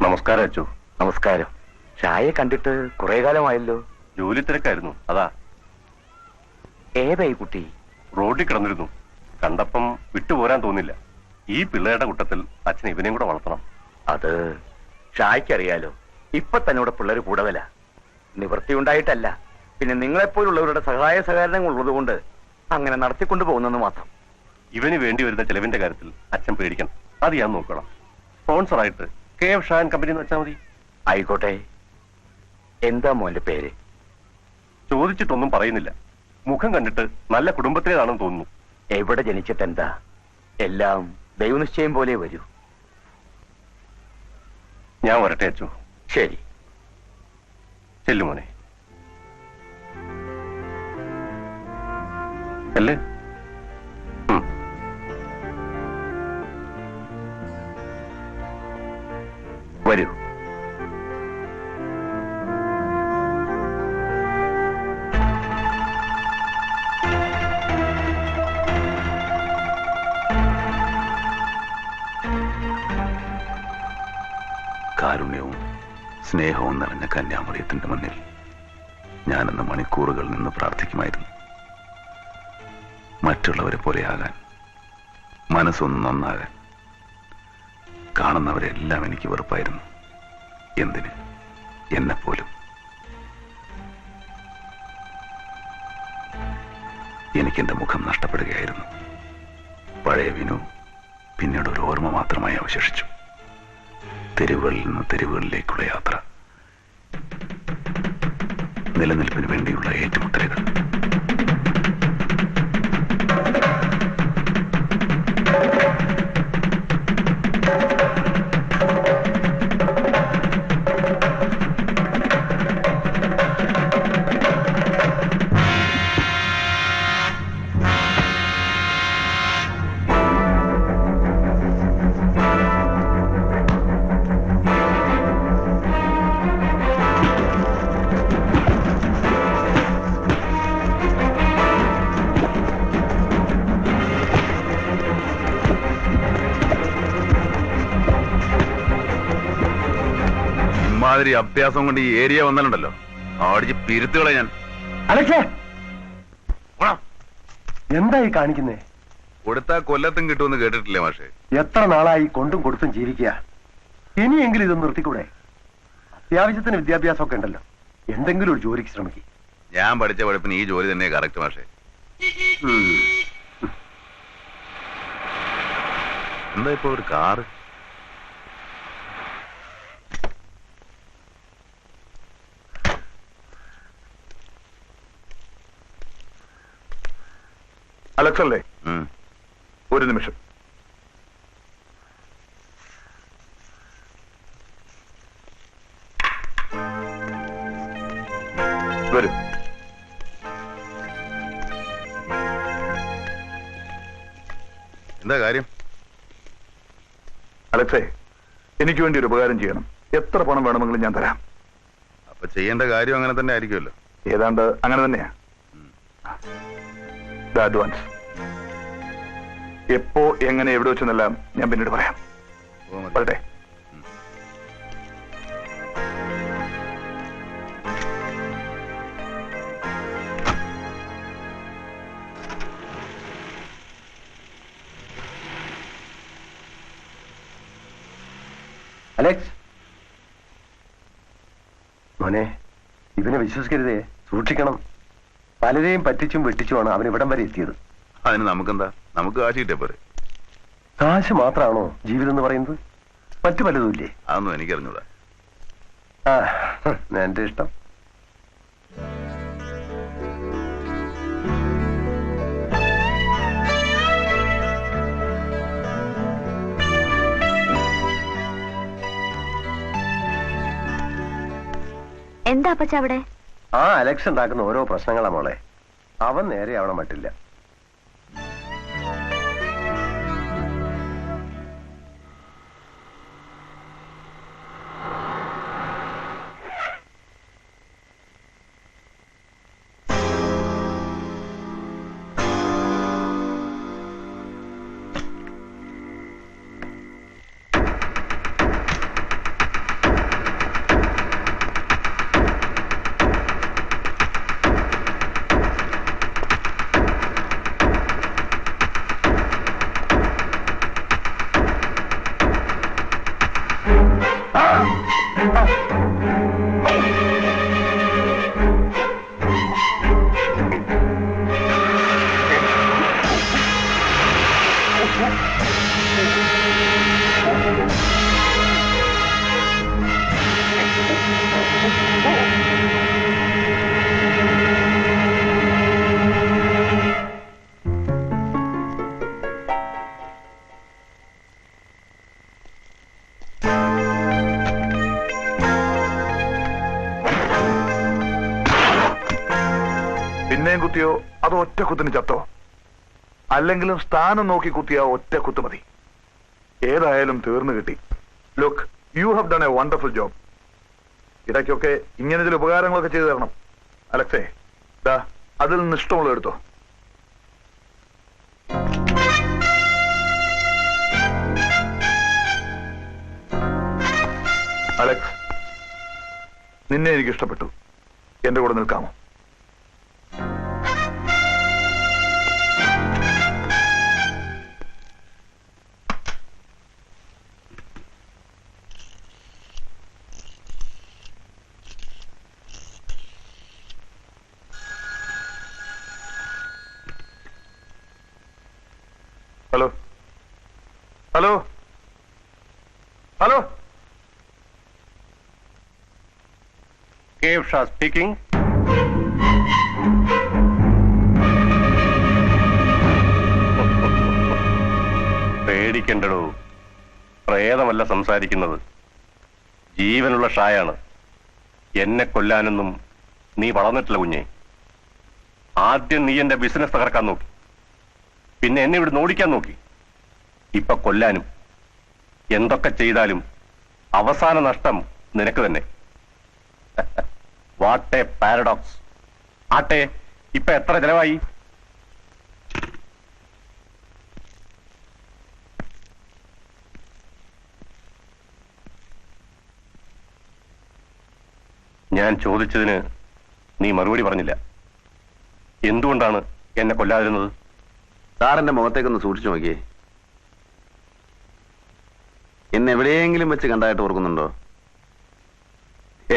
നമസ്കാരം അച്ചു. നമസ്കാരം. ചായ കണ്ടിട്ട് കുറെ കാലമായല്ലോ. ജോലി തിരക്കായിരുന്നു, അതാ. ഏതായി കുട്ടി? റോഡിൽ കിടന്നിരുന്നു. കണ്ടപ്പം വിട്ടുപോരാൻ തോന്നില്ല. ഈ പിള്ളേരുടെ കൂട്ടത്തിൽ അച്ഛൻ ഇവനെയും കൂടെ വളർത്തണം. അത് ഷായ്ക്കറിയാലോ. ഇപ്പൊ തന്നോട് പിള്ളേർ കൂടുതലാ. നിവൃത്തി ഉണ്ടായിട്ടല്ല, പിന്നെ നിങ്ങളെപ്പോലുള്ളവരുടെ സഹായ സഹകരണങ്ങൾ ഉള്ളതുകൊണ്ട് അങ്ങനെ നടത്തിക്കൊണ്ടു പോകുന്നെന്ന് മാത്രം. ഇവന് വേണ്ടി വരുന്ന ചെലവിന്റെ കാര്യത്തിൽ അച്ഛൻ പേടിക്കണം. അത് ഞാൻ നോക്കണം. സ്പോൺസറായിട്ട് KF ഷാൻ കമ്പനി എന്ന് വെച്ചാൽ മതി. ആയിക്കോട്ടെ. എന്താ മോന്റെ പേര്? ചോദിച്ചിട്ടൊന്നും പറയുന്നില്ല. മുഖം കണ്ടിട്ട് നല്ല കുടുംബത്തിലേതാണെന്ന് തോന്നുന്നു. എവിടെ ജനിച്ചിട്ടെന്താ, എല്ലാം ദൈവനിശ്ചയം പോലെ വരൂ. ഞാൻ വരട്ടെ അച്ചു. ശരി, ചെല്ലുമോനെ. അല്ലേ? വരൂ. കാരുണ്യവും സ്നേഹവും നിറഞ്ഞ കന്യാമറിയത്തിന്റെ മുന്നിൽ ഞാനെന്ന് മണിക്കൂറുകൾ നിന്ന് പ്രാർത്ഥിക്കുമായിരുന്നു. മറ്റുള്ളവരെ പോലെയാകാൻ, മനസ്സൊന്ന് നന്നാകാൻ. കാണുന്നവരെല്ലാം എനിക്ക് വെറുപ്പായിരുന്നു. എന്തിന്? എന്നെപ്പോലും. എനിക്കെന്റെ മുഖം നഷ്ടപ്പെടുകയായിരുന്നു. പഴയ വിനു പിന്നീട് ഒരു ഓർമ്മ മാത്രമായി അവശേഷിച്ചു. തെരുവുകളിൽ നിന്ന് തെരുവുകളിലേക്കുള്ള യാത്ര, നിലനിൽപ്പിന് വേണ്ടിയുള്ള ഏറ്റുമുട്ടലുകൾ. ഇമാതിരി അഭ്യാസം കൊണ്ട് ഈ ഏരിയ വന്നാലുണ്ടല്ലോ, ആടിച്ച് പിരുത്തുകളെ ഞാൻ. എന്തായി കാണിക്കുന്നേ? കൊടുത്താ കൊല്ലത്തും കിട്ടുമെന്ന് കേട്ടിട്ടില്ലേ മാഷേ? എത്ര നാളായി കൊണ്ടും കൊടുത്തും ജീവിക്കുക. ഇനിയെങ്കിലും ഇതൊന്നും നിർത്തിക്കൂടെ? അത്യാവശ്യത്തിന് വിദ്യാഭ്യാസമൊക്കെ ഉണ്ടല്ലോ, എന്തെങ്കിലും ഒരു ജോലിക്ക് ശ്രമിക്കും. ഞാൻ പഠിച്ച പഠിപ്പിന് ഈ ജോലി തന്നെ കറക്റ്റ് മാഷേ. എന്താ ഇപ്പൊ ഒരു കാറ്? അലക്സ് അല്ലേ? ഒരു നിമിഷം. വരൂ. എന്താ കാര്യം? അലക്സേ, എനിക്ക് വേണ്ടി ഒരു ഉപകാരം ചെയ്യണം. എത്ര പണം വേണമെങ്കിലും ഞാൻ തരാം. അപ്പൊ ചെയ്യേണ്ട കാര്യം അങ്ങനെ തന്നെ ആയിരിക്കുമല്ലോ. ഏതാണ്ട് അങ്ങനെ തന്നെയാ. അഡ്വാൻസ് എപ്പോ, എങ്ങനെ, എവിടെ വെച്ചെന്നെല്ലാം ഞാൻ പിന്നീട് പറയാം. പറട്ടെ. അലക്സ് മോനെ, ഇവനെ വിശ്വസിക്കരുതേ, സൂക്ഷിക്കണം. പലരെയും പറ്റിച്ചും വെട്ടിച്ചുമാണ് അവൻ ഇവിടം വരെ എത്തിയത്. അതിന് നമുക്കെന്താ? നമുക്ക് കാശ് കിട്ടിയ പോരെ. കാശ് മാത്രമാണോ ജീവിതം എന്ന് പറയുന്നത്? മറ്റു പലതുമില്ലേ? അതൊന്നും എനിക്കറിഞ്ഞൂടാ. എന്റെ ഇഷ്ടം. എന്താ അപ്പച്ച അവിടെ? അലക്സ് ഉണ്ടാക്കുന്ന ഓരോ പ്രശ്നങ്ങളാ മോളെ. അവൻ നേരെ ആവണം മട്ടില്ല. പിന്നെയും കുത്തിയോ അതോ ഒറ്റ കുത്തിന് ചത്തോ? അല്ലെങ്കിലും സ്ഥാനം നോക്കി കുത്തിയ ഒറ്റ കുത്ത് മതി. ഏതായാലും തീർന്നു കിട്ടി. Look, you have done A wonderful job. ഇടയ്ക്കൊക്കെ ഇങ്ങനെ ചില ഉപകാരങ്ങളൊക്കെ ചെയ്തു തരണം. അലക്സേ, ദാ അതിൽ നിന്ന് ഇഷ്ടമുള്ള എടുത്തോ. അലക്സ്, നിന്നെ എനിക്ക് ഇഷ്ടപ്പെട്ടു. എന്റെ കൂടെ നിൽക്കാമോ? Hello hello hello, Kev Shah speaking. പേടിക്കണ്ടടോ, പ്രേതമല്ല സംസാരിക്കുന്നത്, ജീവനുള്ള ഷായാണ്. എന്നെ കൊല്ലാനൊന്നും നീ വളർന്നിട്ടില്ല കുഞ്ഞെ. ആദ്യം നീ എന്റെ ബിസിനസ് തകർക്കാൻ നോക്കി, പിന്നെ എന്നെ ഇവിടെ ഓടിക്കാൻ നോക്കി, ഇപ്പൊ കൊല്ലാനും. എന്തൊക്കെ ചെയ്താലും അവസാന നഷ്ടം നിനക്ക് തന്നെ. What A paradox. ആട്ടെ, ഇപ്പൊ എത്ര ചെലവായി? ഞാൻ ചോദിച്ചതിന് നീ മറുപടി പറഞ്ഞില്ല. എന്തുകൊണ്ടാണ് എന്നെ കൊല്ലാതിരുന്നത്? സാറിന്റെ മുഖത്തേക്കൊന്ന് സൂക്ഷിച്ചു നോക്കിയേ. എന്നെ എവിടെയെങ്കിലും വെച്ച് കണ്ടായിട്ട് ഓർക്കുന്നുണ്ടോ?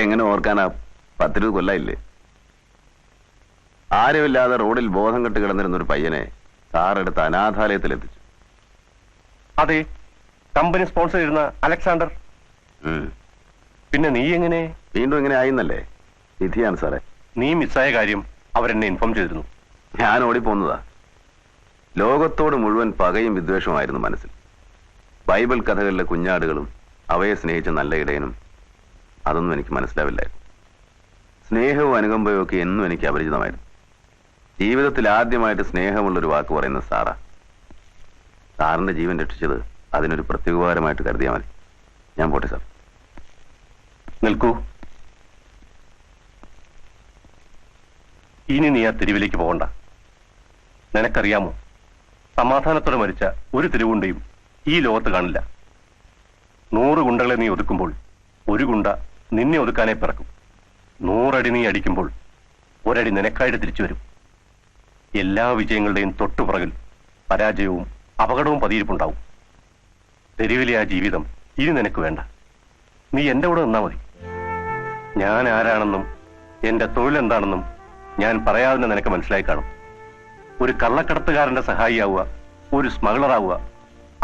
എങ്ങനെ ഓർക്കാനാ, 10-20 കൊല്ലായില്ലേ. ആരുമില്ലാതെ റോഡിൽ ബോധം കെട്ട് കിടന്നിരുന്നൊരു പയ്യനെ സാറെടുത്ത് അനാഥാലയത്തിലെത്തിച്ചു. അതെ, കമ്പനി സ്പോൺസർ ചെയ്യുന്ന അലക്സാണ്ടർ. പിന്നെ നീ എങ്ങനെ വീണ്ടും ഇങ്ങനെ ആയിന്നല്ലേ? വിധിയാണ് സാറേ. നീ മിസ്സായ കാര്യം അവരെന്നെ ഇൻഫോം ചെയ്തിരുന്നു. ഞാൻ ഓടിപ്പോന്നതാ. ലോകത്തോട് മുഴുവൻ പകയും വിദ്വേഷവുമായിരുന്നു മനസ്സിൽ. ബൈബിൾ കഥകളിലെ കുഞ്ഞാടുകളും അവയെ സ്നേഹിച്ച നല്ല ഇടയനും അതൊന്നും എനിക്ക് മനസ്സിലാവില്ലായിരുന്നു. സ്നേഹവും അനുകമ്പയും ഒക്കെ എന്നും എനിക്ക് അപരിചിതമായിരുന്നു. ജീവിതത്തിൽ ആദ്യമായിട്ട് സ്നേഹമുള്ളൊരു വാക്ക് പറയുന്നത് സാറാ. സാറിന്റെ ജീവൻ രക്ഷിച്ചത് അതിനൊരു പ്രത്യുപകാരമായിട്ട് കരുതിയാൽ മതി. ഞാൻ പോട്ടെ സാർ. നിൽക്കൂ. ഇനി നീ ആ തെരുവിലേക്ക് പോകണ്ട. നിനക്കറിയാമോ, സമാധാനത്തോടെ മരിച്ച ഒരു തെരുവുണ്ടയും ഈ ലോകത്ത് കാണില്ല. 100 ഗുണ്ടകളെ നീ ഒതുക്കുമ്പോൾ 1 ഗുണ്ട നിന്നെ ഒതുക്കാനേ പിറക്കും. 100 അടി നീ അടിക്കുമ്പോൾ 1 അടി നിനക്കായിട്ട് തിരിച്ചു വരും. എല്ലാ വിജയങ്ങളുടെയും തൊട്ടുപുറകിൽ പരാജയവും അപകടവും പതിയിരിപ്പുണ്ടാവും. തെരുവിലെ ആ ജീവിതം ഇനി നിനക്ക് വേണ്ട. നീ എന്റെ കൂടെ നിന്നാ മതി. ഞാൻ ആരാണെന്നും എന്റെ തൊഴിലെന്താണെന്നും ഞാൻ പറയാതെ നിനക്ക് മനസ്സിലായി കാണും. ഒരു കള്ളക്കടത്തുകാരന്റെ സഹായിയാവുക, ഒരു സ്മഗ്ലറാവുക,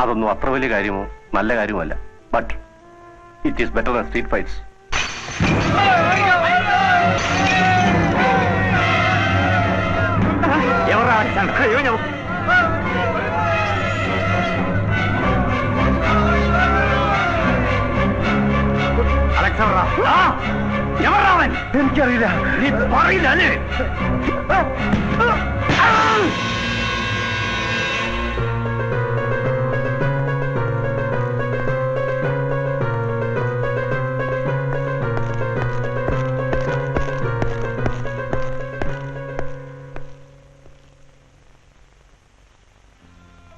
അതൊന്നും അത്ര വലിയ കാര്യമോ നല്ല കാര്യമല്ല. But it is better than street fights. എനിക്കറിയില്ല. നീ പറയില്ല അല്ലേ?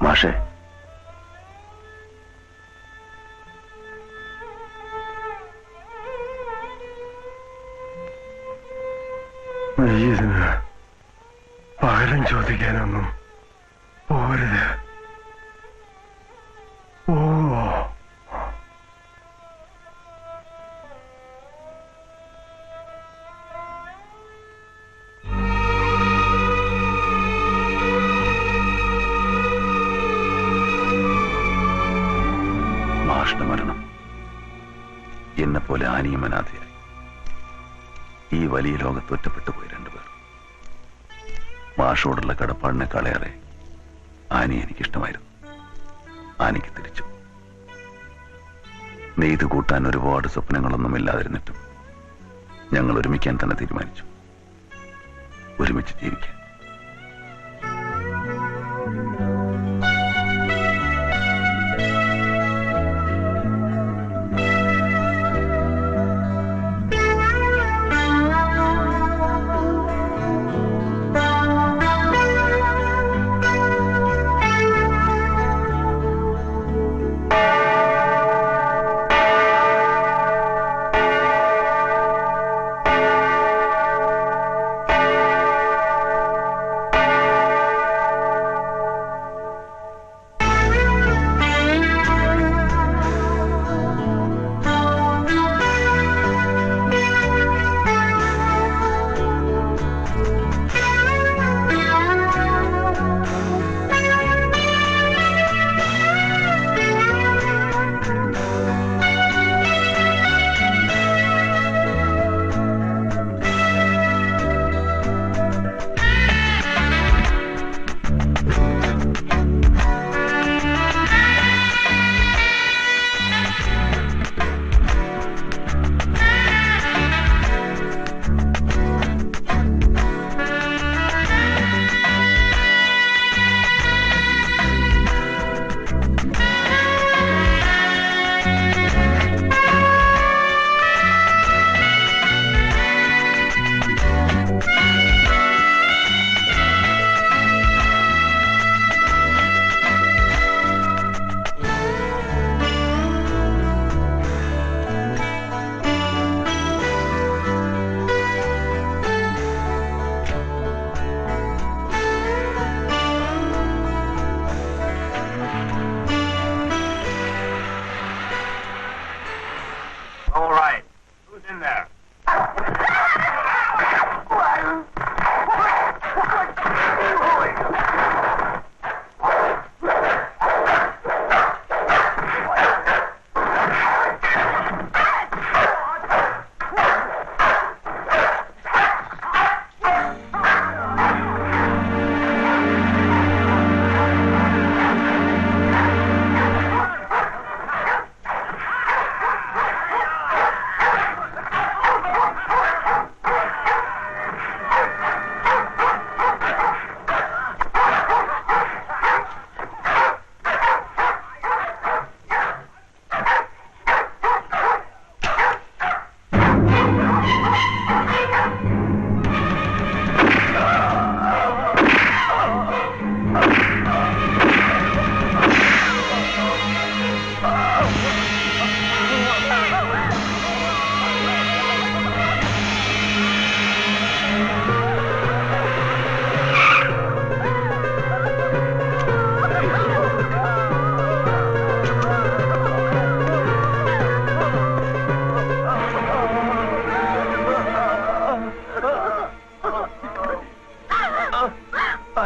മാഷേ, നീ ഇതിന് പകരം ചോദിക്കാനൊന്നും പോരുത്. ഓ, മാഷിന്റെ മരണം എന്നെ പോലെ ആനിയും അനാഥയായി ഈ വലിയ ലോകത്ത് ഒറ്റപ്പെട്ടു പോയി 2 പേർ. മാഷോടുള്ള കടപ്പാടിനെക്കാളേറെ ആനി എനിക്കിഷ്ടമായിരുന്നു. ആനിക്ക് തിരിച്ചു. നെയ്ത് കൂട്ടാൻ ഒരുപാട് സ്വപ്നങ്ങളൊന്നും ഇല്ലാതിരുന്നിട്ടും ഞങ്ങൾ ഒരുമിക്കാൻ തന്നെ തീരുമാനിച്ചു. ഒരുമിച്ച് ജീവിക്കാൻ.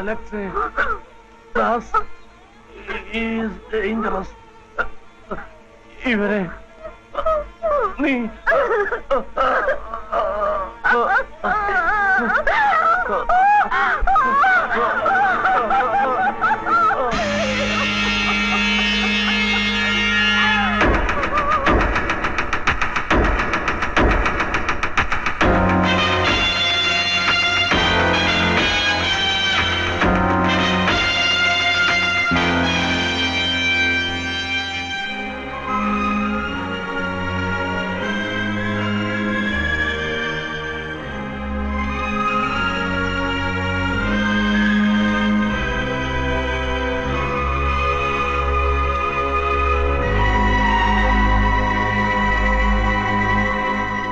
അലക്സേ ദാസ് ഈസ് ഡേഞ്ചറസ്. ഇവരെ നീ